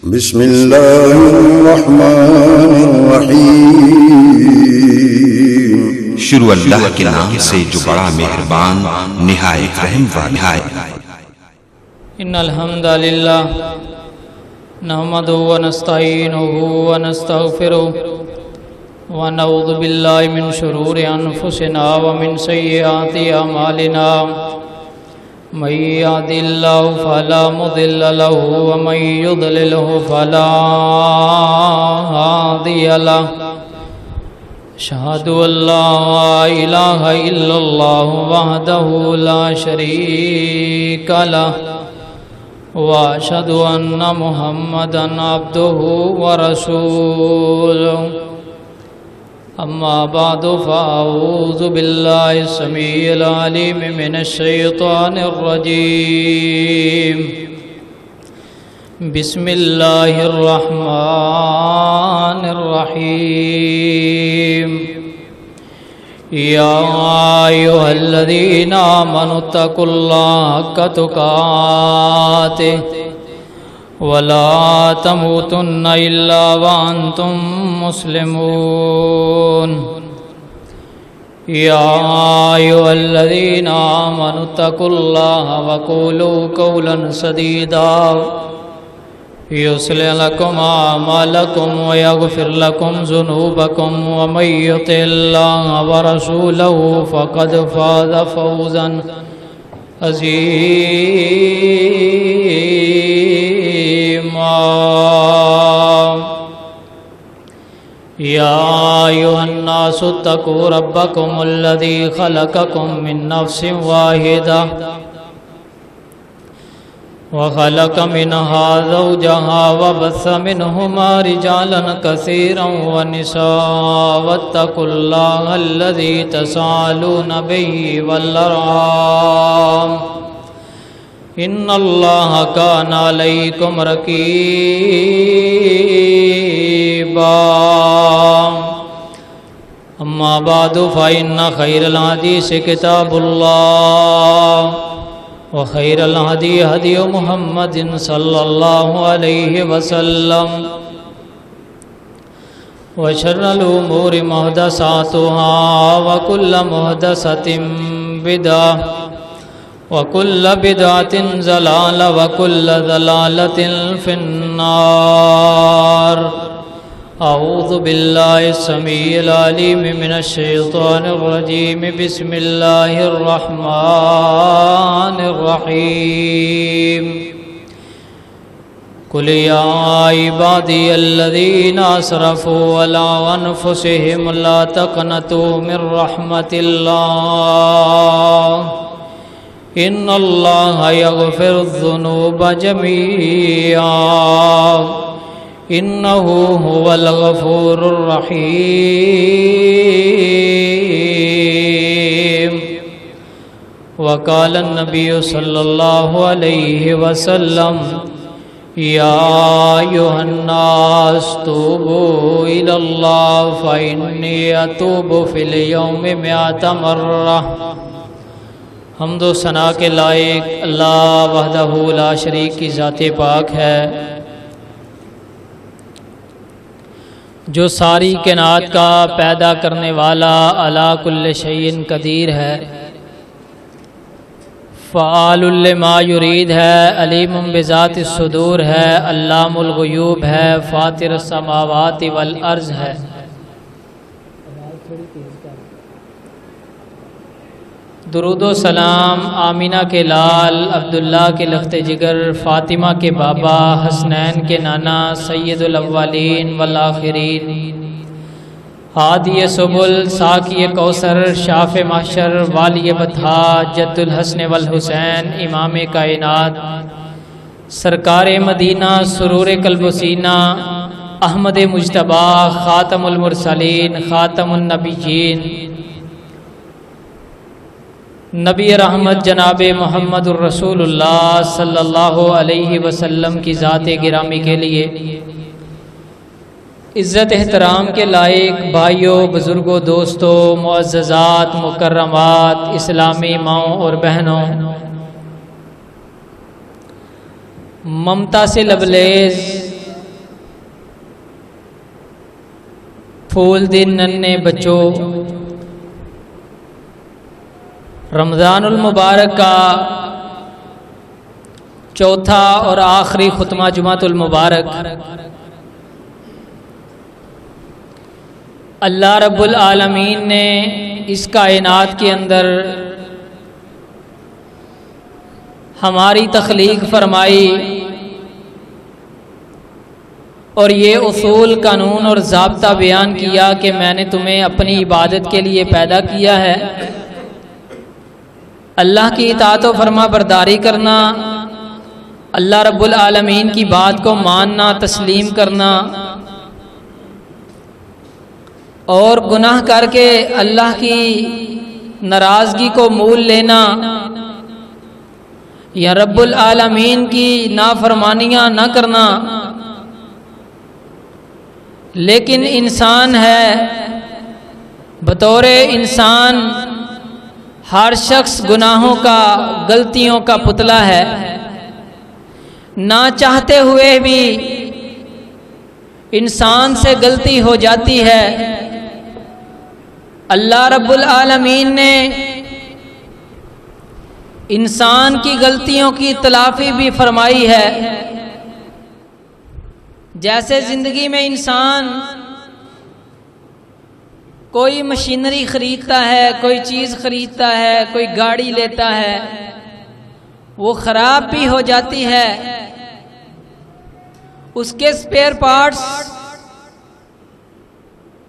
بسم اللہ الرحمن الرحیم۔ شروع اللہ کے نام سے جو بڑا مہربان نہایت رحم والا ہے۔ ان الحمد للہ نحمده ونستعینه ونستغفره ونعوذ باللہ من شرور انفسنا ومن سیئات اعمالنا من یهد اللہ فلا مضل له ومن یضلل فلا هادی له اشہد ان لا الہ الا اللہ وحدہ لا شریک له واشهد ان محمدا عبده ورسوله اما بعد فاعوذ باللہ السمیع العلیم من الشیطان الرجیم بسم اللہ الرحمن الرحیم یا ایھا الذین آمنوا اتقوا اللہ حق تقاته ولا تموتن الا وانتم مسلمون یا ایھا الذین آمنوا اتقوا اللہ وقولوا قولا سدیدا یصلح لکم اعمالکم ویغفر لکم ذنوبکم ومن یطع اللہ ورسولہ فقد فاز فوزا عظیما یا ایھا الناس اتقوا ربکم الذی خلقکم من نفس واحدہ وخلق منها زوجها وبث منهما رجالا كثيرا ونساء واتقوا الله الذي تساءلون به والأرحام إن الله كان عليكم رقيبا أما بعد فإن خير الحديث كتاب الله وخير الهدي هدي محمد صلى الله عليه وسلم وشر الأمور محدثاتها وكل محدثة بدعة وكل بدعة ضلالة وكل ضلالة في النار اعوذ باللہ السمیع العلیم من الشیطان الرجیم بسم اللہ الرحمن الرحیم قل یا عبادی الذین اسرفوا علی انفسهم لا تقنطوا من رحمت اللہ ان اللہ یغفر الذنوب جميعا انه هو الغفور الرحیم وقال النبی صلی اللہ علیہ وسلم یا ایھا الناس توبوا الی اللہ فانی اتوب فی اليوم 100 مرہ۔ حمد و ثنا کے لائق اللہ وحدہ لا شریک کی ذات پاک ہے جو ساری کائنات کا پیدا کرنے والا علی کل شیء قدیر ہے، فعال لما یرید ہے، علیم بذات الصدور ہے، علام الغیوب ہے، فاطر السماوات والارض ہے۔ درود و سلام آمینہ کے لال، عبداللہ کے لخت جگر، فاطمہ کے بابا، حسنین کے نانا، سید الاولین والآخرین، ہادی سبل، ساقی کوثر، شاف محشر، والی بطحا، جد الحسن والحسین، امام کائنات، سرکار مدینہ، سرور قلب و سینہ، احمد مجتبی، خاتم المرسلین، خاتم النبیین، نبی رحمت جناب محمد الرسول اللہ صلی اللہ علیہ وسلم کی ذات گرامی کے لیے عزت احترام کے لائق بھائیوں، بزرگوں، دوستوں، معززات، مکرمات، اسلامی ماؤں اور بہنوں، ممتا سے لبریز پھول دن ننھے بچوں، رمضان المبارک کا چوتھا اور آخری خطبہ جمعۃ المبارک اللہ رب العالمین نے اس کائنات کے اندر ہماری تخلیق فرمائی اور یہ اصول، قانون اور ضابطہ بیان کیا کہ میں نے تمہیں اپنی عبادت کے لیے پیدا کیا ہے، اللہ کی اطاعت و فرما برداری کرنا، اللہ رب العالمین کی بات کو ماننا، تسلیم کرنا، اور گناہ کر کے اللہ کی ناراضگی کو مول لینا یا رب العالمین کی نافرمانیاں نہ کرنا۔ لیکن انسان ہے، بطور انسان ہر شخص گناہوں کا، غلطیوں کا پتلا ہے، نہ چاہتے ہوئے بھی انسان سے غلطی ہو جاتی ہے۔ اللہ رب العالمین نے انسان کی غلطیوں کی تلافی بھی فرمائی ہے۔ جیسے زندگی میں انسان کوئی مشینری خریدتا ہے، کوئی چیز خریدتا ہے، کوئی گاڑی لیتا ہے، وہ خراب بھی ہو جاتی ہے، اس کے اسپیئر پارٹس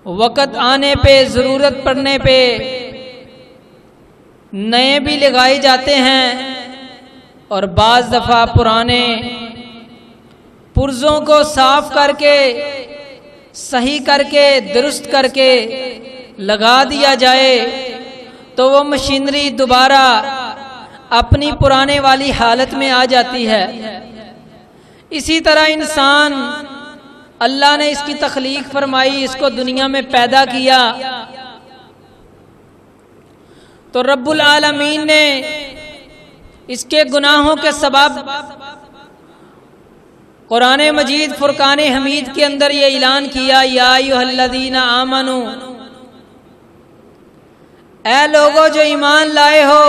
وقت آنے پہ، ضرورت پڑنے پہ نئے بھی لگائے جاتے ہیں، اور بعض دفعہ پرانے پرزوں کو صاف کر کے، صحیح کر کے، درست کر کے لگا دیا جائے تو وہ مشینری دوبارہ اپنی پرانے والی حالت میں آ جاتی ہے۔ اسی طرح انسان، اللہ نے اس کی تخلیق فرمائی، اس کو دنیا میں پیدا کیا، تو رب العالمین نے اس کے گناہوں کے سبب قرآن مجید فرقان حمید کے اندر یہ اعلان کیا، یا ایھا الذین آمنو، اے لوگو جو ایمان لائے ہو،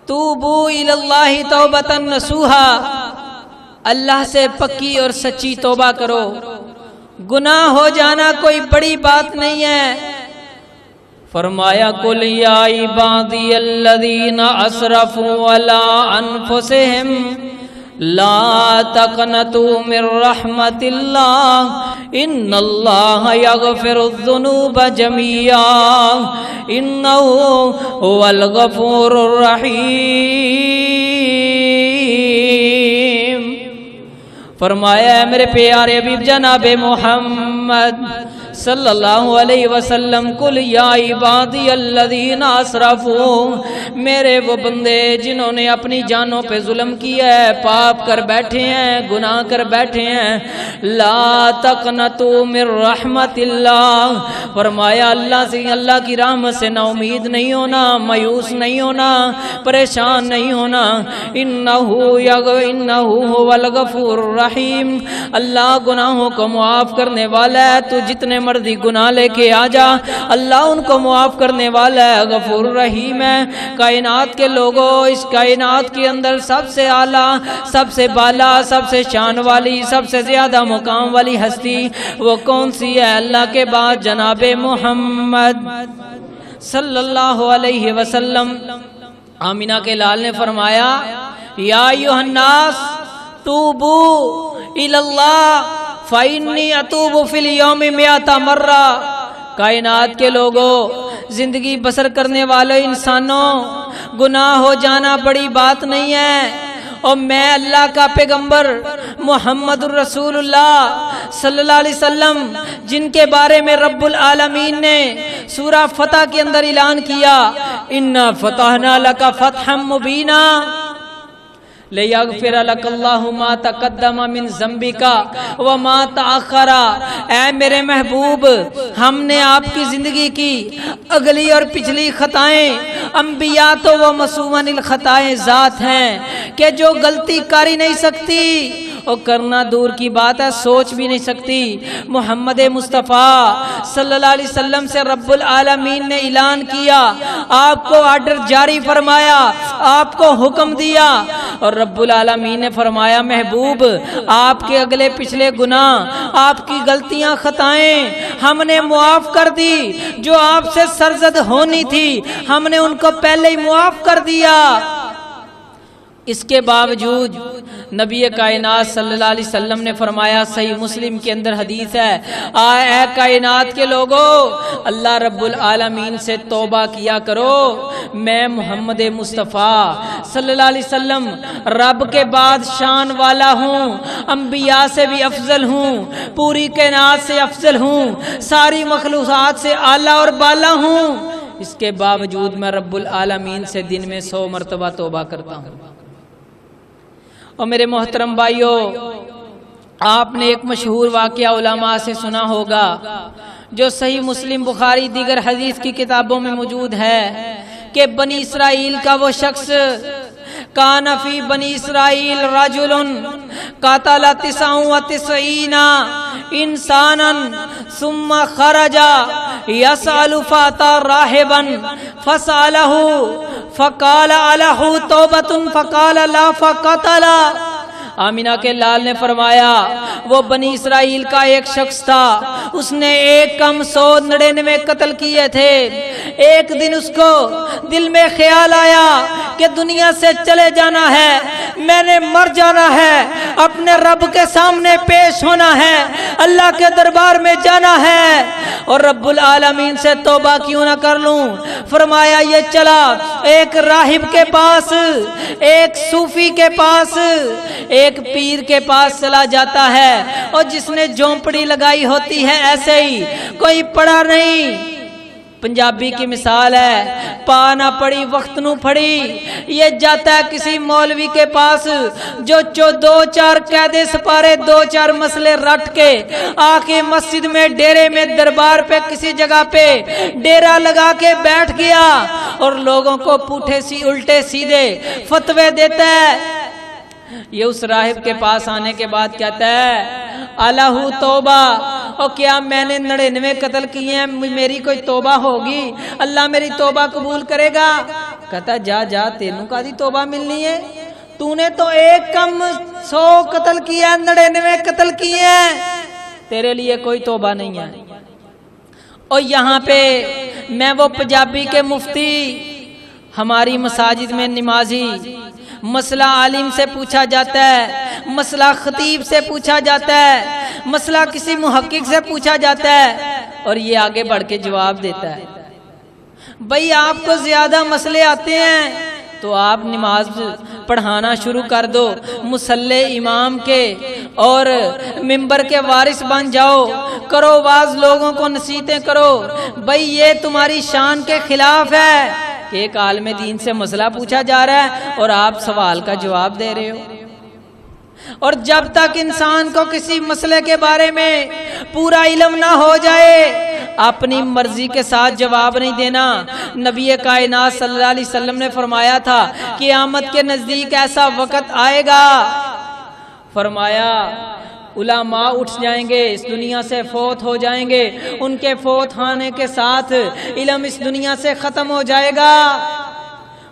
توبو الی اللہ توبۃ نصوحا، اللہ سے پکی اور سچی توبہ کرو۔ گناہ ہو جانا کوئی بڑی بات نہیں ہے۔ فرمایا قل یا عبادی الذین اسرفوا علی انفسہم لا تقنطوا من رحمت اللہ ان اللہ یغفر الذنوب جميعا انہ هو الغفور الرحیم۔ فرمایا ہے میرے پیارے حبیب جناب محمد صلی اللہ علیہ وسلم، قل یا عبادی الذین اسرفوا، میرے وہ بندے جنہوں نے اپنی جانوں پہ ظلم کیا ہے، پاپ کر بیٹھے ہیں، گناہ کر بیٹھے ہیں، لا تقنطوا من رحمت اللہ، فرمایا اللہ سے، اللہ کی رحمت سے نا امید نہیں ہونا، مایوس نہیں ہونا، پریشان نہیں ہونا۔ انہ هو الغفور الرحیم، اللہ گناہوں کو معاف کرنے والا ہے، تو جتنے مرضی گناہ لے کے آ جا، اللہ ان کو معاف کرنے والا ہے، غفور رحیم ہے۔ کائنات کے لوگوں، اس کائنات کے اندر سب سے اعلیٰ، سب سے بالا، سب سے شان والی، سب سے زیادہ مقام والی ہستی وہ کون سی ہے؟ اللہ کے بعد جناب محمد صلی اللہ علیہ وسلم۔ آمینہ کے لال نے فرمایا، یا ایھا الناس توبو الی اللہ فإنی اتوب فی اليوم 100 مرہ۔ کائنات کے لوگوں، زندگی بسر کرنے والے انسانوں، گناہ ہو جانا بڑی بات نہیں ہے، اور میں اللہ کا پیغمبر محمد الرسول اللہ صلی اللہ علیہ وسلم، جن کے بارے میں رب العالمین نے سورہ فتح کے اندر اعلان کیا، اِنَّا فَتَحْنَا لَكَ فَتْحًا مُبِينًا لِيَغْفِرَ لَكَ اللَّهُ مَا تَقَدَّمَ مِن ذَنبِكَ وَمَا تَأَخَّرَ۔ اے میرے محبوب، ہم نے آپ کی زندگی کی اگلی اور پچھلی خطائیں، انبیاء تو وہ معصومن الخطائیں ذات ہیں کہ جو غلطی کر ہی نہیں سکتی، اور کرنا دور کی بات ہے، سوچ بھی نہیں سکتی۔ محمد مصطفیٰ صلی اللہ علیہ وسلم سے رب العالمین نے اعلان کیا، آپ کو آرڈر جاری فرمایا، آپ کو حکم دیا، اور رب العالمین نے فرمایا محبوب آپ کے اگلے پچھلے گناہ، آپ کی غلطیاں خطائیں ہم نے معاف کر دی، جو آپ سے سرزد ہونی تھی ہم نے ان کو پہلے ہی معاف کر دیا۔ اس کے باوجود نبی کائنات صلی اللہ علیہ وسلم نے فرمایا، صحیح مسلم کے اندر حدیث ہے، اے کائنات کے لوگوں، اللہ رب العالمین سے توبہ کیا کرو، میں محمد مصطفیٰ صلی اللہ علیہ وسلم رب کے بعد شان والا ہوں، انبیاء سے بھی افضل ہوں، پوری کائنات سے افضل ہوں، ساری مخلوقات سے اعلیٰ اور بالا ہوں، اس کے باوجود میں رب العالمین سے دن میں 100 مرتبہ توبہ کرتا ہوں۔ اور میرے محترم بھائیوں، آپ نے ایک مشہور واقعہ علماء سے سنا ہوگا جو صحیح مسلم، بخاری، دیگر حدیث کی کتابوں میں موجود ہے کہ بنی اسرائیل کا وہ شخص، کان فی بنی اسرائیل رجل قتل 99 انسانا ثم خرج یسأل فاتی راہبا فسألہ فقال الہ توبۃ فقال لا فقتل۔ آمینہ کے لال نے فرمایا وہ بنی اسرائیل کا ایک شخص تھا، اس نے ایک کم 199 قتل کیے تھے۔ ایک دن اس کو دل میں خیال آیا کہ دنیا سے چلے جانا ہے، میں نے مر جانا ہے، اپنے رب کے سامنے پیش ہونا ہے، اللہ کے دربار میں جانا ہے، اور رب العالمین سے توبہ کیوں نہ کر لوں۔ فرمایا یہ چلا ایک راہب کے پاس، ایک صوفی کے پاس، ایک پیر کے پاس چلا جاتا ہے، اور جس نے جھونپڑی لگائی ہوتی ہے ایسے ہی، کوئی پڑھا نہیں، پنجابی کی مثال ہے، پا نہ پڑی وقت نو پڑی، یہ جاتا ہے کسی مولوی کے پاس جو 2-4 قاعدے سپارے 2-4 مسئلے رٹ کے آ کے مسجد میں، ڈیرے میں، دربار پہ، کسی جگہ پہ ڈیرا لگا کے بیٹھ گیا اور لوگوں کو پوٹھے سی الٹے سیدھے فتوے دیتا ہے۔ یہ اس راہب کے پاس آنے کے بعد کہتا ہے الہ توبہ، اور کیا میں نے 99 قتل کیے ہیں، میری کوئی توبہ ہوگی، اللہ میری توبہ قبول کرے گا؟ کہتا جا جا، تینوں کا دی توبہ ملنی ہے، تو نے تو ایک کم 100 قتل کیا، 99 قتل کیے ہیں، تیرے لیے کوئی توبہ نہیں ہے۔ اور یہاں پہ میں وہ پنجابی کے مفتی، ہماری مساجد میں نمازی، مسئلہ عالم سے پوچھا جاتا ہے، مسئلہ خطیب سے پوچھا جاتا ہے، مسئلہ کسی محقق سے پوچھا جاتا ہے، اور یہ آگے بڑھ کے جواب دیتا ہے بھئی آپ کو زیادہ مسئلے آتے ہیں تو آپ نماز پڑھانا شروع کر دو، مصلی امام کے اور منبر کے وارث بن جاؤ، کرو واز، لوگوں کو نصیحتیں کرو۔ بھئی یہ تمہاری شان کے خلاف ہے کہ ایک عالم دین سے مسئلہ پوچھا جا رہا ہے اور آپ سوال کا جواب دے رہے ہو۔ اور جب تک انسان کو کسی مسئلے کے بارے میں پورا علم نہ ہو جائے، اپنی مرضی کے ساتھ جواب نہیں دینا۔ نبی کائنات صلی اللہ علیہ وسلم نے فرمایا تھا قیامت کے نزدیک ایسا وقت آئے گا، فرمایا علماء اٹھ جائیں گے، اس دنیا سے فوت ہو جائیں گے، ان کے فوت ہونے کے ساتھ علم اس دنیا سے ختم ہو جائے گا۔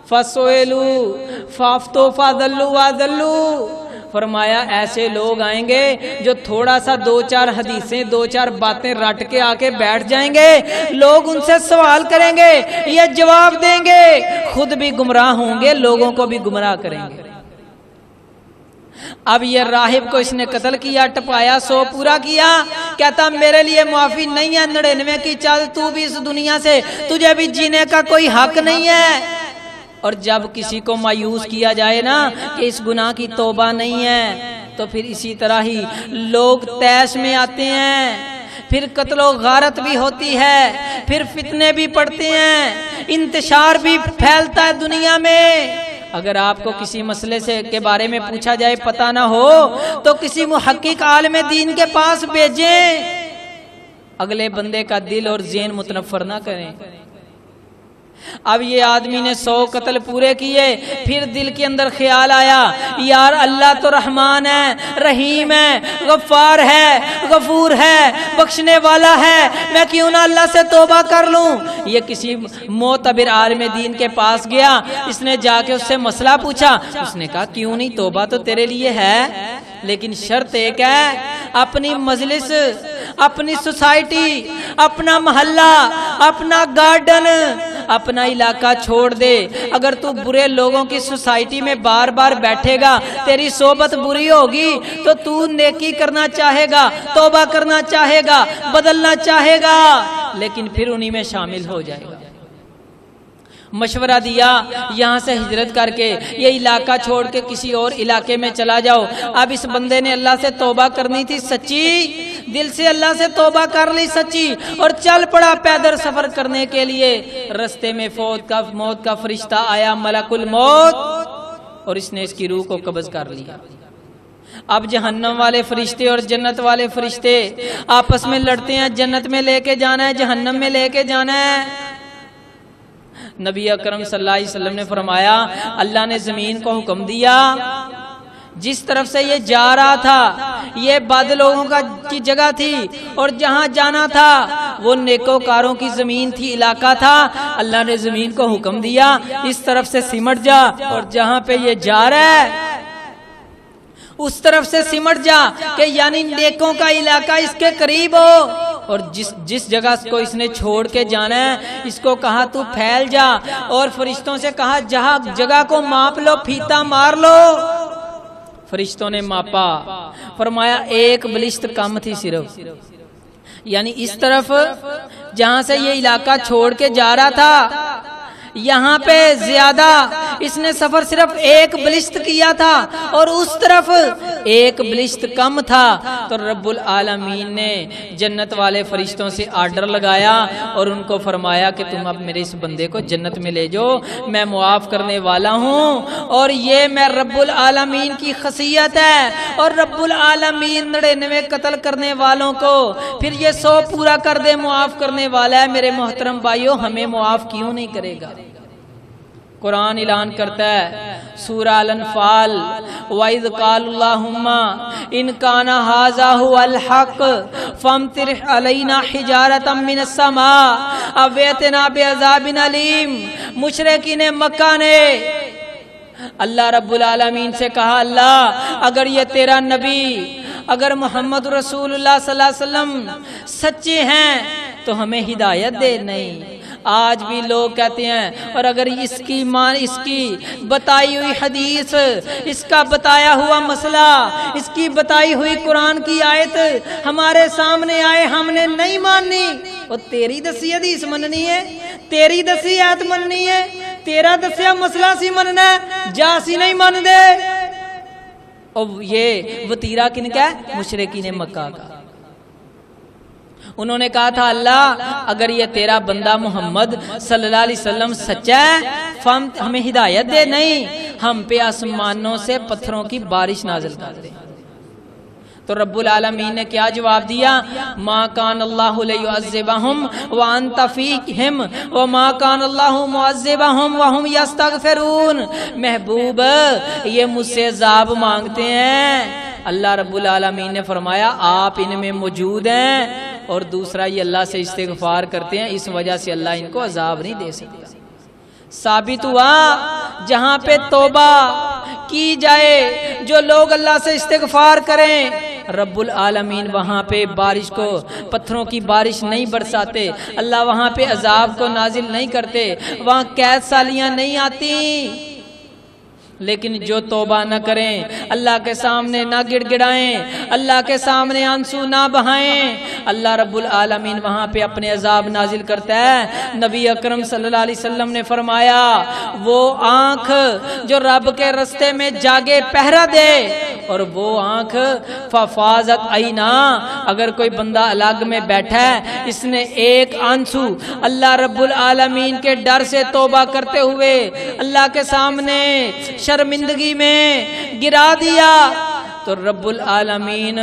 فَسُئِلُوا فَأَفْتَوْا فَأَضَلُّوا وَأَضَلُّوا، فرمایا ایسے لوگ آئیں گے جو تھوڑا سا 2-4 حدیثیں، 2-4 باتیں رٹ کے آ کے بیٹھ جائیں گے، لوگ ان سے سوال کریں گے، یہ جواب دیں گے، خود بھی گمراہ ہوں گے، لوگوں کو بھی گمراہ کریں گے۔ اب یہ راہب کو اس نے قتل کیا، ٹپایا، 100 پورا کیا، کہتا میرے لیے معافی نہیں ہے 99 کی، چل تو بھی اس دنیا سے، تجھے بھی جینے کا کوئی حق نہیں ہے۔ اور جب کسی کو مایوس کیا جائے نا کہ اس گناہ کی توبہ نہیں ہے، تو پھر اسی طرح ہی لوگ تیش میں آتے ہیں، پھر قتل و غارت بھی ہوتی ہے، پھر فتنے بھی پڑتے ہیں، انتشار بھی پھیلتا ہے دنیا میں۔ اگر آپ کو کسی مسئلے سے کے بارے میں پوچھا جائے، پتہ نہ ہو، تو کسی محقق عالم دین کے پاس بھیجیں، اگلے بندے کا دل اور ذہن متنفر نہ کریں۔ اب یہ آدمی نے 100 قتل پورے کیے، پھر دل کے اندر خیال آیا یار اللہ تو رحمان ہے، رحیم ہے، غفار ہے، غفور ہے، بخشنے والا ہے، میں کیوں نہ اللہ سے توبہ کر لوں۔ یہ کسی معتبر عالم دین کے پاس گیا، اس نے جا کے اس سے مسئلہ پوچھا، اس نے کہا کیوں نہیں، توبہ تو تیرے لیے ہے، لیکن شرط ایک ہے، اپنی مجلس، اپنی سوسائٹی، اپنا محلہ، اپنا گارڈن، اپنا علاقہ چھوڑ دے۔ اگر تو برے لوگوں کی سوسائٹی میں بار بار بیٹھے گا، تیری صحبت بری ہوگی، تو نیکی کرنا چاہے گا، توبہ کرنا چاہے گا، بدلنا چاہے گا، لیکن پھر انہی میں شامل ہو جائے گا۔ مشورہ دیا یہاں سے ہجرت کر کے یہ علاقہ چھوڑ کے کسی اور علاقے میں چلا جاؤ۔ اب اس بندے نے اللہ سے توبہ کرنی تھی سچی، دل سے اللہ سے توبہ کر لی سچی، اور چل پڑا پیدل سفر کرنے کے لیے۔ رستے میں موت کا فرشتہ آیا، ملک الموت، اور اس نے اس کی روح کو قبض کر لیا۔ اب جہنم والے فرشتے اور جنت والے فرشتے آپس میں لڑتے ہیں، جنت میں لے کے جانا ہے، جہنم میں لے کے جانا ہے۔ نبی اکرم صلی اللہ علیہ وسلم نے فرمایا اللہ نے زمین کو حکم دیا، جس طرف سے یہ جا رہا تھا یہ بد لوگوں کی جگہ تھی، اور جہاں جانا تھا وہ نیکوکاروں کی زمین تھی، علاقہ تھا۔ اللہ نے زمین کو حکم دیا اس طرف سے سمٹ جا، اور جہاں پہ یہ جا رہا ہے اس طرف سے سمٹ جا، کہ یعنی نیکوں کا علاقہ اس کے قریب ہو۔ اور جس جگہ کو اس نے چھوڑ کے جانا ہے اس کو کہا تو پھیل جا، اور فرشتوں سے کہا جگہ کو ماپ لو، پھیتا مار لو۔ فرشتوں نے ماپا، فرمایا 1 بلشت کم تھی صرف، یعنی اس طرف جہاں سے یہ علاقہ چھوڑ کے جا رہا تھا یہاں پہ زیادہ اس نے سفر صرف 1 بلشت کیا تھا، اور اس طرف 1 بلشت کم تھا۔ تو رب العالمین نے جنت والے فرشتوں سے آرڈر لگایا اور ان کو فرمایا کہ تم اب میرے اس بندے کو جنت میں لے جاؤ، میں معاف کرنے والا ہوں، اور یہ میں رب العالمین کی خصیت ہے، اور رب العالمین 99 قتل کرنے والوں کو پھر یہ 100 پورا کر دے، معاف کرنے والا ہے۔ میرے محترم بھائیو، ہمیں معاف کیوں نہیں کرے گا؟ قرآن اعلان کرتا ہے سورہ الانفال، وَإِذْ قَالُوا اللَّهُمَّ إِنْ كَانَ هَذَا هُوَ الْحَقُّ فَامْطِرْ عَلَيْنَا حِجَارَةً مِّنَ السَّمَاءِ أَوْ ائْتِنَا بِعَذَابٍ أَلِيمٍ۔ مشرکین مکہ نے اللہ رب العالمین سے کہا اللہ اگر یہ تیرا نبی، اگر محمد رسول اللہ صلی اللہ علیہ وسلم سچے ہیں تو ہمیں ہدایت دے۔ نہیں، آج بھی لوگ کہتے ہیں اور اگر اس کی بتائی ہوئی حدیث، اس کا بتایا ہوا مسئلہ، اس کی بتائی ہوئی قرآن کی آیت ہمارے سامنے آئے، ہم نے نہیں ماننی، اور تیری دسی حدیث مننی ہے، تیری دسی آیت مننی ہے، تیرا دسیا مسئلہ سی مننا ہے، جا سی نہیں من دے۔ اور یہ وطیرہ کن کا ہے؟ مشرکین مکہ کا۔ انہوں نے کہا تھا اللہ اگر یہ تیرا بندہ محمد صلی اللہ علیہ وسلم سچا ہے ہمیں ہدایت دے، نہیں ہم پہ آسمانوں سے پتھروں کی بارش نازل کر دے۔ تو رب العالمین نے کیا جواب دیا؟ ما کان اللہ لیعذبہم وانت فیہم وما کان اللہ معذبہم وہم یستغفرون۔ محبوب یہ مجھ سے عذاب مانگتے ہیں، اللہ رب العالمین نے فرمایا آپ ان میں موجود ہیں، اور دوسرا یہ اللہ سے استغفار کرتے ہیں، اس وجہ سے اللہ ان کو عذاب نہیں دے سکتا۔ ثابت ہوا جہاں پہ توبہ کی جائے، جو لوگ اللہ سے استغفار کریں، رب العالمین وہاں پہ بارش کو، پتھروں کی بارش نہیں برساتے، اللہ وہاں پہ عذاب کو نازل نہیں کرتے، وہاں قید سالیاں نہیں آتی۔ لیکن جو توبہ نہ کریں، اللہ کے سامنے نہ گڑ گڑائیں، اللہ کے سامنے آنسو نہ بہائیں، اللہ رب العالمین وہاں پہ اپنے عذاب نازل کرتا ہے۔ نبی اکرم صلی اللہ علیہ وسلم نے فرمایا وہ آنکھ جو رب کے رستے میں جاگے پہرا دے، اور وہ آنکھ ففاضت عینا، اگر کوئی بندہ الگ میں بیٹھا ہے اس نے ایک آنسو اللہ رب العالمین کے ڈر سے توبہ کرتے ہوئے اللہ کے سامنے شرمندگی میں گرا دیا، تو رب العالمین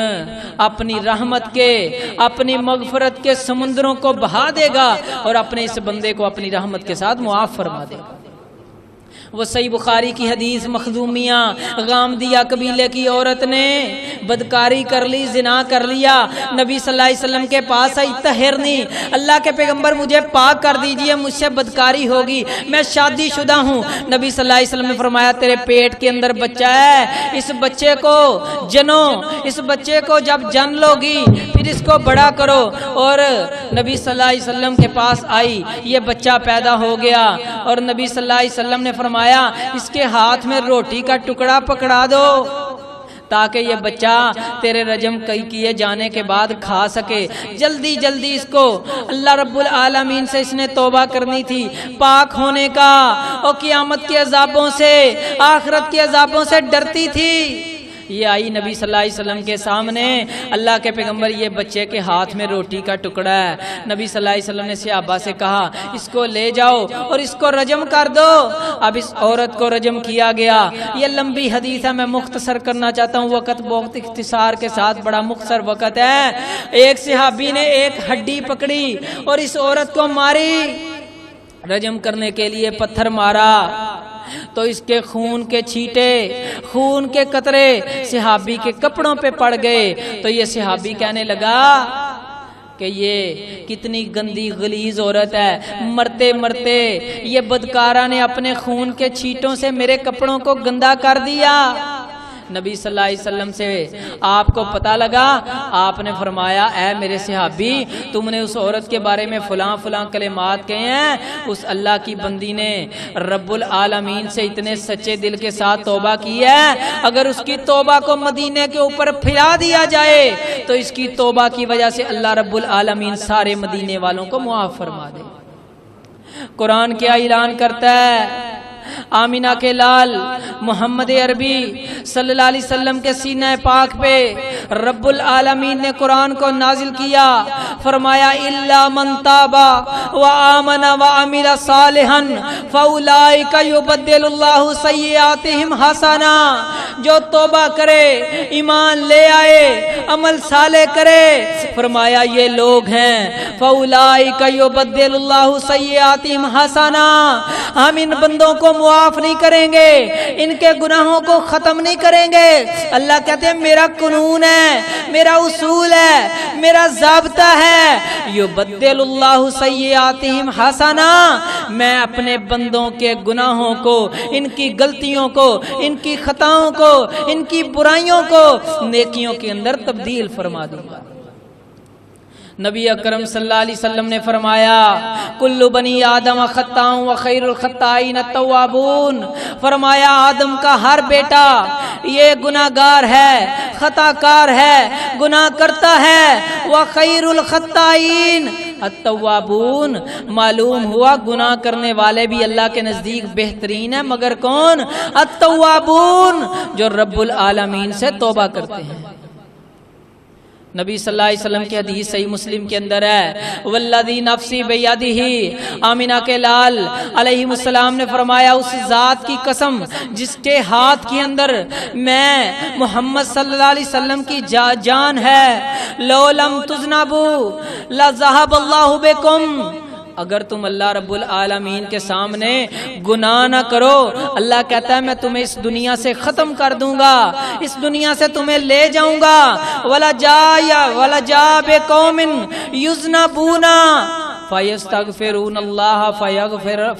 اپنی رحمت کے اپنی مغفرت کے سمندروں کو بہا دے گا اور اپنے اس بندے کو اپنی رحمت کے ساتھ معاف فرما دے گا۔ وہ صحیح بخاری کی حدیث، مخزومیہ غامدیہ قبیلے کی عورت نے بدکاری کر لی، زنا کر لیا، نبی صلی اللہ علیہ وسلم کے پاس آئی، طہرنی، اللہ کے پیغمبر مجھے پاک کر دیجئے، مجھ سے بدکاری ہوگی، میں شادی شدہ ہوں۔ نبی صلی اللہ علیہ وسلم نے فرمایا تیرے پیٹ کے اندر بچہ ہے، اس بچے کو جنو، اس بچے کو جب جن لوگی پھر اس کو بڑا کرو۔ اور نبی صلی اللہ علیہ وسلم کے پاس آئی، یہ بچہ پیدا ہو گیا اور نبی صلی اللہ علیہ وسلم نے فرمایا اس کے ہاتھ میں روٹی کا ٹکڑا پکڑا دو تاکہ یہ بچہ تیرے رجم کیے جانے کے بعد کھا سکے۔ جلدی جلدی اس کو اللہ رب العالمین سے اس نے توبہ کرنی تھی، پاک ہونے کا، اور قیامت کے عذابوں سے، آخرت کے عذابوں سے ڈرتی تھی۔ یہ آئی نبی صلی اللہ علیہ وسلم کے سامنے، اللہ کے پیغمبر یہ بچے کے ہاتھ میں روٹی کا ٹکڑا ہے۔ نبی صلی اللہ علیہ وسلم نے صحابہ سے کہا اس کو لے جاؤ اور اس کو رجم کر دو۔ اب اس عورت کو رجم کیا گیا۔ یہ لمبی حدیث ہے، میں مختصر کرنا چاہتا ہوں، وقت بہت اختصار کے ساتھ، بڑا مختصر وقت ہے۔ ایک صحابی نے ایک ہڈی پکڑی اور اس عورت کو ماری، رجم کرنے کے لیے پتھر مارا تو اس کے خون کے چھینٹے، خون کے قطرے صحابی کے کپڑوں پہ پڑ گئے۔ تو یہ صحابی کہنے لگا کہ یہ کتنی گندی غلیظ عورت ہے، مرتے مرتے یہ بدکارہ نے اپنے خون کے چھینٹوں سے میرے کپڑوں کو گندا کر دیا۔ نبی صلی اللہ علیہ وسلم سے آپ کو پتہ لگا، آپ نے فرمایا اے میرے صحابی، تم نے اس عورت کے بارے میں فلاں فلاں کلمات کہے ہیں، اس اللہ کی بندی نے رب العالمین سے اتنے سچے دل کے ساتھ توبہ کی ہے، اگر اس کی توبہ کو مدینے کے اوپر پھیلا دیا جائے تو اس کی توبہ کی وجہ سے اللہ رب العالمین سارے مدینے والوں کو معاف فرما دے۔ قرآن کیا اعلان کرتا ہے؟ آمینہ کے لال محمد عربی صلی اللہ علیہ وسلم کے سینہ پاک پہ رب العالمین نے قرآن کو نازل کیا، فرمایا الا من تاب وآمن وعمل صالحا فاولئک یبدل اللہ سیئاتہم حسنا۔ جو توبہ کرے، ایمان لے آئے، عمل صالح کرے، فرمایا یہ لوگ ہیں فاولئک یبدل اللہ سیئاتہم حسنا، ہم ان بندوں کو معاف نہیں کریں گے، ان کے گناہوں کو ختم نہیں کریں گے۔ اللہ کہتے ہیں میرا قانون ہے، میرا اصول ہے، میرا ضابطہ ہے، یبدل اللہ سیئاتہم حسنا، میں اپنے بندوں کے گناہوں کو، ان کی غلطیوں کو، ان کی خطاؤں کو، ان کی برائیوں کو نیکیوں کے اندر تبدیل فرما دوں گا۔ نبی اکرم صلی اللہ علیہ وسلم نے فرمایا کل بنی آدم خطاء وخیر الخطائین التوابون، فرمایا آدم کا ہر بیٹا یہ گناہگار ہے، خطا کار ہے، گناہ کرتا ہے، وخیر الخطائین التوابون، معلوم ہوا گناہ کرنے والے بھی اللہ کے نزدیک بہترین ہیں، مگر کون؟ التوابون، جو رب العالمین سے توبہ کرتے ہیں۔ نبی صلی اللہ علیہ وسلم کی حدیث صحیح مسلم کے اندر ہے والذی نفسی بیدہ، آمینہ کے لال علیہ السلام نے فرمایا اس ذات کی قسم جس کے ہاتھ کے اندر میں محمد صلی اللہ علیہ وسلم کی جان ہے، لو لم تذنبوا لذهب اللہ بکم، اگر تم اللہ رب العالمین کے سامنے گناہ نہ کرو، اللہ کہتا ہے میں تمہیں اس دنیا سے ختم کر دوں گا، اس دنیا سے تمہیں لے جاؤں گا۔ وَلَجَا بِقَوْمٍ يُذْنَبُونَ فَيَسْتَغْفِرُونَ اللَّهَ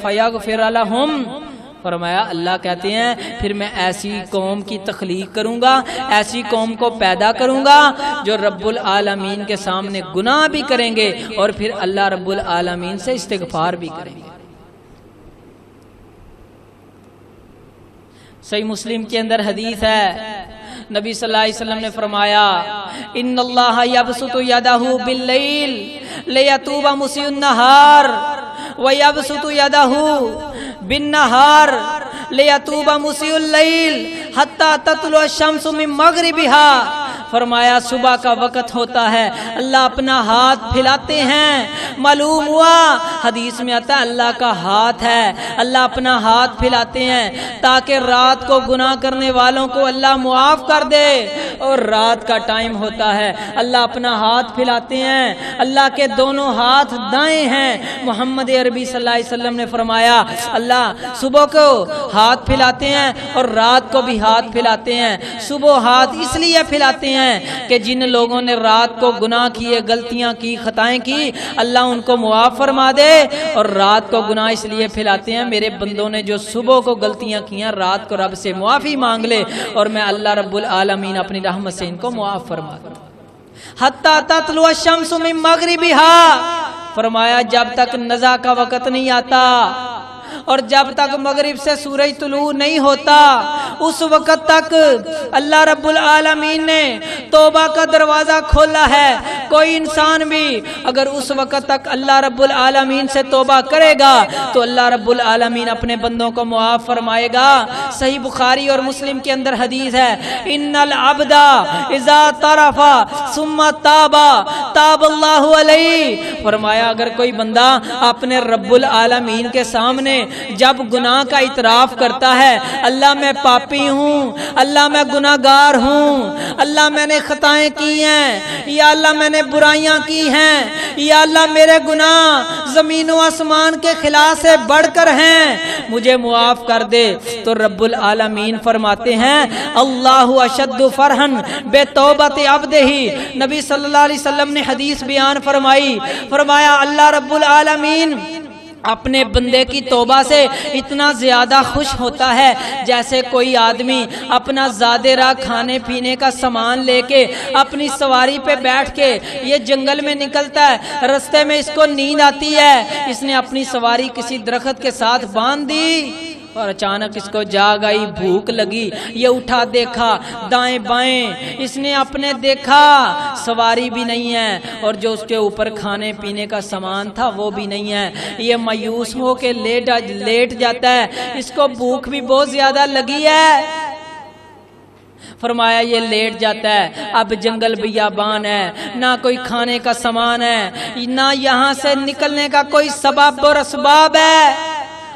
فَيَغْفِرَ لَهُمْ، فرمایا اللہ کہتے ہیں پھر میں ایسی قوم کی تخلیق کروں گا، ایسی قوم کو پیدا کروں گا جو رب العالمین کے سامنے گناہ بھی کریں گے اور پھر اللہ رب العالمین سے استغفار بھی کریں گے۔ صحیح مسلم کے اندر حدیث ہے، نبی صلی اللہ علیہ وسلم نے فرمایا ان اللہ یبسط یدہ باللیل لیتوب مسیء النہار ویبسط یدہ بالنہار لیتوب مسیء اللیل حتی تطلع الشمس من مغربها فرمایا صبح کا وقت ہوتا ہے اللہ اپنا ہاتھ پھیلاتے ہیں، معلوم ہوا حدیث میں آتا ہے اللہ کا ہاتھ ہے، اللہ اپنا ہاتھ پھیلاتے ہیں تاکہ رات کو گناہ کرنے والوں کو اللہ معاف کر دے، اور رات کا ٹائم ہوتا ہے اللہ اپنا ہاتھ پھیلاتے ہیں، اللہ کے دونوں ہاتھ دائیں ہیں۔ محمد عربی صلی اللہ علیہ وسلم نے فرمایا اللہ صبح کو ہاتھ پھیلاتے ہیں اور رات کو بھی ہاتھ پھیلاتے ہیں۔ صبح ہاتھ اس لیے پھیلاتے ہیں کہ جن لوگوں نے رات کو گناہ کیے، غلطیاں کی، خطائیں کی، اللہ ان کو معاف فرما دے، اور رات کو گناہ اس لیے پھیلاتے ہیں میرے بندوں نے جو صبح کو غلطیاں کیاں رات کو رب سے معافی مانگ لے اور میں اللہ رب العالمین اپنی رحمت سے ان کو معاف فرما دوں۔ حتی تطلع الشمس من مغربها، فرمایا جب تک نزا کا وقت نہیں آتا اور جب تک مغرب سے سورج طلوع نہیں ہوتا اس وقت تک اللہ رب العالمین نے توبہ کا دروازہ کھولا ہے۔ کوئی انسان بھی اگر اس وقت تک اللہ رب العالمین سے توبہ کرے گا تو اللہ رب العالمین اپنے بندوں کو معاف فرمائے گا۔ صحیح بخاری اور مسلم کے اندر حدیث ہے ان العبد اذا طرف ثم تاب تاب اللہ علیہ، فرمایا اگر کوئی بندہ اپنے رب العالمین کے سامنے جب گناہ کا اعتراف کرتا ہے اللہ میں پاپی ہوں، اللہ میں گناہگار ہوں، اللہ میں نے خطائیں کی ہیں، یا اللہ میں نے برائیاں کی ہیں، یا اللہ میرے گناہ زمین و آسمان کے خلاف سے بڑھ کر ہیں، مجھے معاف کر دے، تو رب العالمین فرماتے ہیں اللہ اشد فرحن بے توبت عبدہ۔ نبی صلی اللہ علیہ وسلم نے حدیث بیان فرمائی، فرمایا اللہ رب العالمین اپنے بندے کی توبہ سے اتنا زیادہ خوش ہوتا ہے جیسے کوئی آدمی اپنا زیادہ راہ کھانے پینے کا سامان لے کے اپنی سواری پہ بیٹھ کے یہ جنگل میں نکلتا ہے، رستے میں اس کو نیند آتی ہے، اس نے اپنی سواری کسی درخت کے ساتھ باندھ دی اور اچانک اس کو جاگ آئی، بھوک لگی، یہ اٹھا دیکھا دائیں بائیں، اس نے اپنے دیکھا سواری بھی نہیں ہے اور جو اس کے اوپر کھانے پینے کا سامان تھا وہ بھی نہیں ہے، یہ مایوس ہو کے لیٹ جاتا ہے، اس کو بھوک بھی بہت زیادہ لگی ہے، فرمایا یہ لیٹ جاتا ہے، اب جنگل بیابان ہے، نہ کوئی کھانے کا سامان ہے، نہ یہاں سے نکلنے کا کوئی سبب اور اسباب ہے،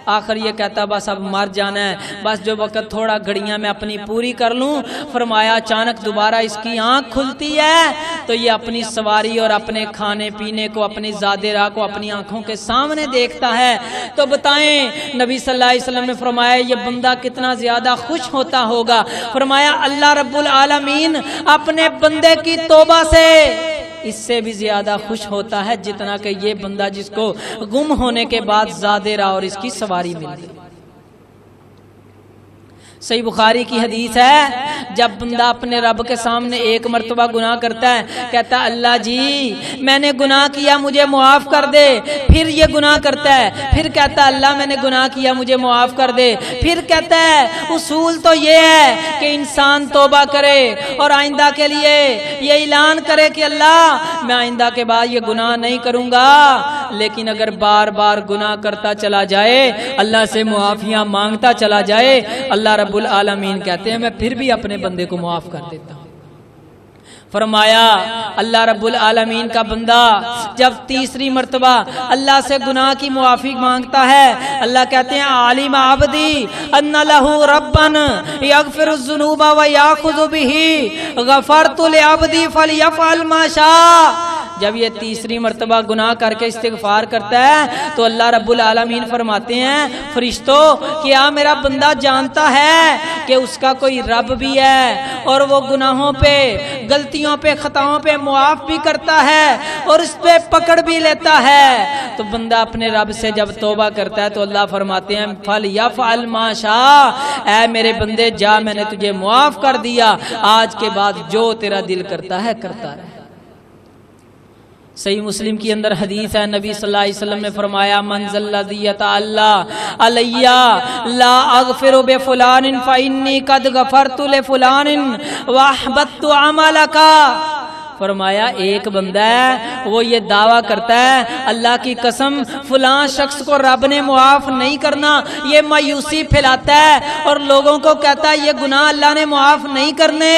آخر یہ کہتا بس اب مر جانا ہے، بس جو وقت تھوڑا گھڑیاں میں اپنی پوری کر لوں۔ فرمایا اچانک دوبارہ اس کی آنکھ کھلتی ہے تو یہ اپنی سواری اور اپنے کھانے پینے کو، اپنی زادہ راہ کو اپنی آنکھوں کے سامنے دیکھتا ہے، تو بتائیں نبی صلی اللہ علیہ وسلم نے فرمایا یہ بندہ کتنا زیادہ خوش ہوتا ہوگا۔ فرمایا اللہ رب العالمین اپنے بندے کی توبہ سے اس سے بھی زیادہ خوش ہوتا ہے جتنا کہ یہ بندہ جس کو گم ہونے کے بعد زادہ راہ اور اس کی سواری مل گئی۔ صحیح بخاری کی حدیث ہے جب بندہ اپنے رب کے سامنے ایک مرتبہ گناہ کرتا ہے، کہتا ہے اللہ جی میں نے گناہ کیا مجھے معاف کر دے، پھر یہ گناہ کرتا ہے، پھر کہتا ہے اللہ میں نے گناہ کیا مجھے معاف کر دے، پھر کہتا ہے اصول تو یہ ہے کہ انسان توبہ کرے اور آئندہ کے لیے یہ اعلان کرے کہ اللہ میں آئندہ کے بعد یہ گناہ نہیں کروں گا، لیکن اگر بار بار گناہ کرتا چلا جائے، اللہ سے معافیاں مانگتا چلا جائے، اللہ رب العالمین کہتے ہیں میں پھر بھی اپنے بندے کو معاف کر دیتا ہوں۔ فرمایا اللہ رب العالمین کا بندہ جب تیسری مرتبہ اللہ سے گناہ کی معافی مانگتا ہے، اللہ کہتے ہیں عالم عبدی ان لہ ربا یغفر الذنوب ویاخذ بہ غفرت لعبدی فلیفعل ما شاء۔ جب یہ تیسری مرتبہ گناہ کر کے استغفار کرتا ہے تو اللہ رب العالمین فرماتے ہیں فرشتوں کیا میرا بندہ جانتا ہے کہ اس کا کوئی رب بھی ہے اور وہ گناہوں پہ، غلطیوں پہ، خطاؤں پہ معاف بھی کرتا ہے اور اس پہ پکڑ بھی لیتا ہے۔ تو بندہ اپنے رب سے جب توبہ کرتا ہے تو اللہ فرماتے ہیں فَلْيَفْعَلْ مَا شَاءَ، اے میرے بندے جا میں نے تجھے معاف کر دیا، آج کے بعد جو تیرا دل کرتا ہے کرتا رہے۔ صحیح مسلم کی اندر حدیث ہے نبی صلی اللہ علیہ وسلم نے فرمایا من ذا الذی یتعلی علی لا اغفر بفلان فانی قد غفرت لفلان واحبطت عملک۔ فرمایا ایک بندہ ہے وہ یہ دعویٰ کرتا ہے اللہ کی قسم فلاں شخص کو رب نے معاف نہیں کرنا، یہ مایوسی پھیلاتا ہے اور لوگوں کو کہتا ہے یہ گناہ اللہ نے معاف نہیں کرنے،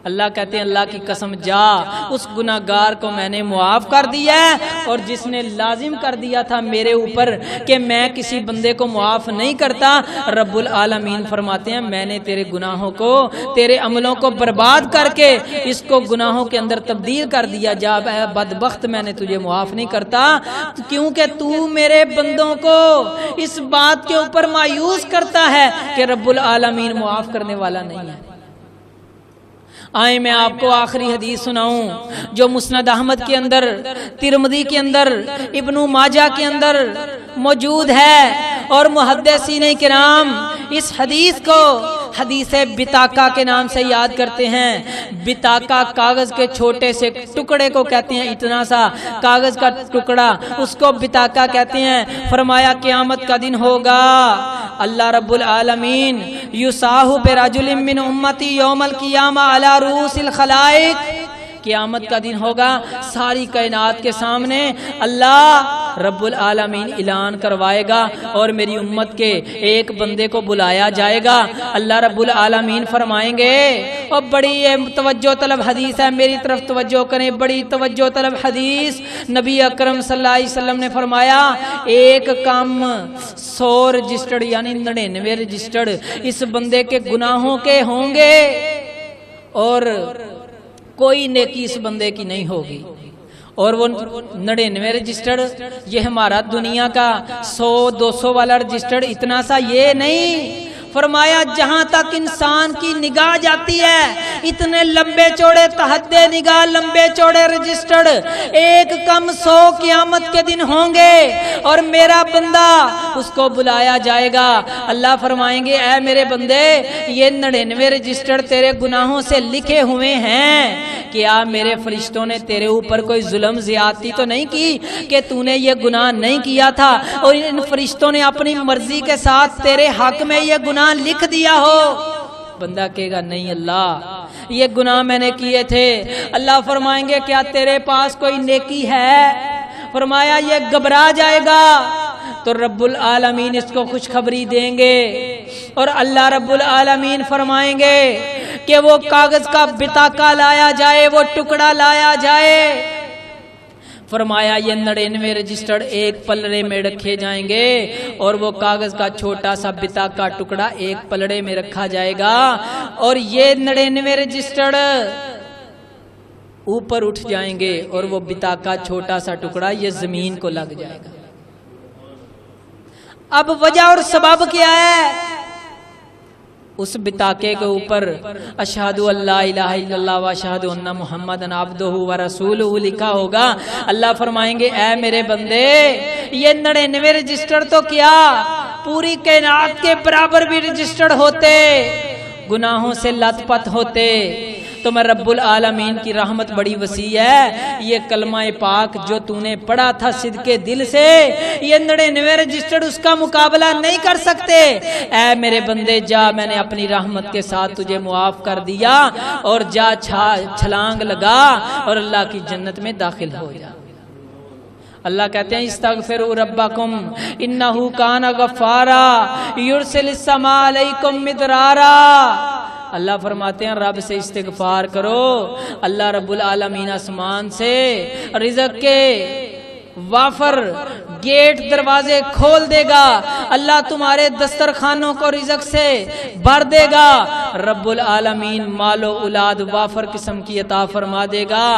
اللہ کہتے ہیں اللہ کی قسم جا، اس گناہگار کو میں نے معاف کر دیا ہے، اور جس نے لازم کر دیا تھا میرے اوپر کہ میں کسی بندے کو معاف نہیں کرتا، رب العالمین فرماتے ہیں میں نے تیرے گناہوں کو، تیرے عملوں کو برباد کر کے اس کو گناہوں کے اندر تبدیل کر دیا۔ جا اے بدبخت، میں نے تجھے معاف نہیں کرتا، کیونکہ تو میرے بندوں کو اس بات کے اوپر مایوس کرتا ہے کہ رب العالمین معاف کرنے والا نہیں ہے۔ آئیں میں آپ کو آخری حدیث سناؤں جو مسند احمد کے اندر، ترمذی کے اندر، ابن ماجہ کے اندر موجود ہے، اور محدثین کرام اس حدیث کو حدیث بطاقہ کے نام سے یاد کرتے ہیں۔ بطاقہ کاغذ کے چھوٹے سے ٹکڑے کو کہتے ہیں، اتنا سا کاغذ کا ٹکڑا، اس کو بطاقہ کہتے ہیں۔ فرمایا قیامت کا دن ہوگا، اللہ رب العالمین یصاح برجل من امتی یوم القیامہ علی رؤوس الخلائق، قیامت کا دن ہوگا، ساری کائنات کے سامنے اللہ رب العالمین اعلان کروائے گا اور میری امت کے ایک بندے کو بلایا جائے گا۔ اللہ رب العالمین فرمائیں گے، اور بڑی توجہ طلب حدیث ہے، میری طرف توجہ کریں، بڑی توجہ طلب حدیث۔ نبی اکرم صلی اللہ علیہ وسلم نے فرمایا ایک کام 100 رجسٹرڈ یعنی 99 رجسٹرڈ اس بندے کے گناہوں کے ہوں گے، اور کوئی نیکی اس بندے کی نہیں ہوگی، اور وہ 99 رجسٹرڈ یہ ہمارا دنیا کا 100-200 والا رجسٹرڈ اتنا سا یہ نہیں۔ فرمایا جہاں تک انسان کی نگاہ جاتی ہے اتنے لمبے چوڑے تحد نگاہ، لمبے چوڑے رجسٹرڈ ایک کم 100 قیامت کے دن ہوں گے، اور میرا بندہ اس کو بلایا جائے گا۔ اللہ فرمائیں گے اے میرے بندے، یہ 99 رجسٹرڈ تیرے گناہوں سے لکھے ہوئے ہیں، کیا میرے فرشتوں نے تیرے اوپر کوئی ظلم زیادتی تو نہیں کی کہ تو نے یہ گناہ نہیں کیا تھا، اور ان فرشتوں نے اپنی مرضی کے ساتھ تیرے حق میں یہ گناہ لکھ دیا ہو؟ بندہ کہے گا نہیں اللہ، یہ گناہ میں نے کیے تھے۔ اللہ فرمائیں گے کیا تیرے پاس کوئی نیکی ہے؟ فرمایا یہ گھبرا جائے گا، تو رب العالمین اس کو خوشخبری دیں گے، اور اللہ رب العالمین فرمائیں گے کہ وہ کاغذ کا بطاقہ لایا جائے، وہ ٹکڑا لایا جائے۔ فرمایا یہ 99 رجسٹرڈ ایک پلڑے میں رکھے جائیں گے، اور وہ کاغذ کا چھوٹا سا بطاقہ ٹکڑا ایک پلڑے میں رکھا جائے گا، اور یہ 99 رجسٹرڈ اوپر اٹھ جائیں گے، اور وہ بطاقہ چھوٹا سا ٹکڑا یہ زمین کو لگ جائے گا۔ اب وجہ اور سبب کیا ہے؟ اس بطاقے کے اوپر اشہد اللہ الہ الا اللہ و اشہد ان محمد عبدہ و رسولہ لکھا ہوگا۔ اللہ فرمائیں گے اے میرے بندے، یہ 99 رجسٹر تو کیا پوری کائنات کے برابر بھی رجسٹرڈ ہوتے، گناہوں سے لت پت ہوتے، تو میں رب العالمین کی رحمت بڑی وسیع ہے، یہ کلمہ پاک جو تو نے پڑھا تھا صدقے دل سے، یہ 99 رجسٹرڈ اس کا مقابلہ نہیں کر سکتے۔ اے میرے بندے جا، میں نے اپنی رحمت کے ساتھ تجھے معاف کر دیا، اور جا چھلانگ لگا اور اللہ کی جنت میں داخل ہو جا۔ اللہ کہتے ہیں استغفروا ربکم انہ کان غفارا یرسل السماء علیکم مدرارا۔ اللہ فرماتے ہیں رب سے استغفار کرو، اللہ رب العالمین آسمان سے رزق کے وافر گیٹ دروازے کھول دے گا، اللہ تمہارے دسترخوانوں کو رزق سے بھر دے گا، رب العالمین مال و اولاد وافر قسم کی عطا فرما دے گا۔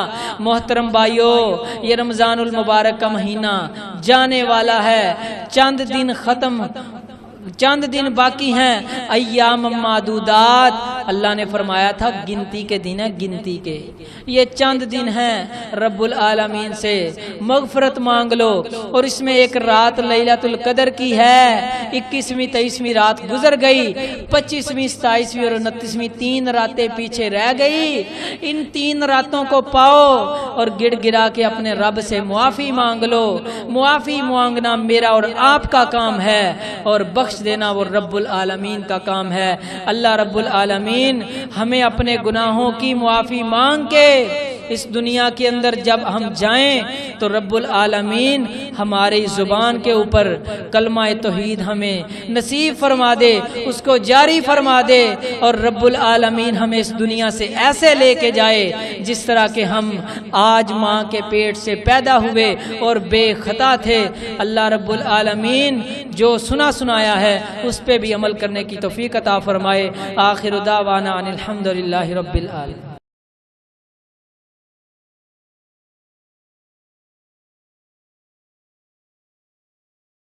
محترم بھائیو، یہ رمضان المبارک کا مہینہ جانے والا ہے، چند دن باقی ہیں، ایام معدودات۔ اللہ نے فرمایا تھا گنتی کے دن ہے، گنتی کے، یہ چند دن ہیں، رب العالمین سے مغفرت مانگ لو، اور اس میں ایک رات لیلۃ القدر کی ہے، 21ویں 23ویں رات گزر گئی، 25ویں 27ویں اور 29ویں 3 راتیں پیچھے رہ گئی، ان 3 راتوں کو پاؤ اور گڑ گڑا کے اپنے رب سے معافی مانگ لو۔ معافی مانگنا میرا اور آپ کا کام ہے، اور بخش دینا وہ رب العالمین کا کام ہے۔ اللہ رب العالمین ہمیں اپنے گناہوں کی معافی مانگ کے اس دنیا کے اندر جب ہم جائیں تو رب العالمین ہماری زبان کے اوپر کلمہ توحید ہمیں نصیب فرما دے، اس کو جاری فرما دے، اور رب العالمین ہمیں اس دنیا سے ایسے لے کے جائے جس طرح کہ ہم آج ماں کے پیٹ سے پیدا ہوئے اور بے خطا تھے۔ اللہ رب العالمین جو سنایا ہے اس پہ بھی عمل کرنے کی توفیق عطا فرمائے۔ آخر دعوانا ان الحمد للہ رب العالمین۔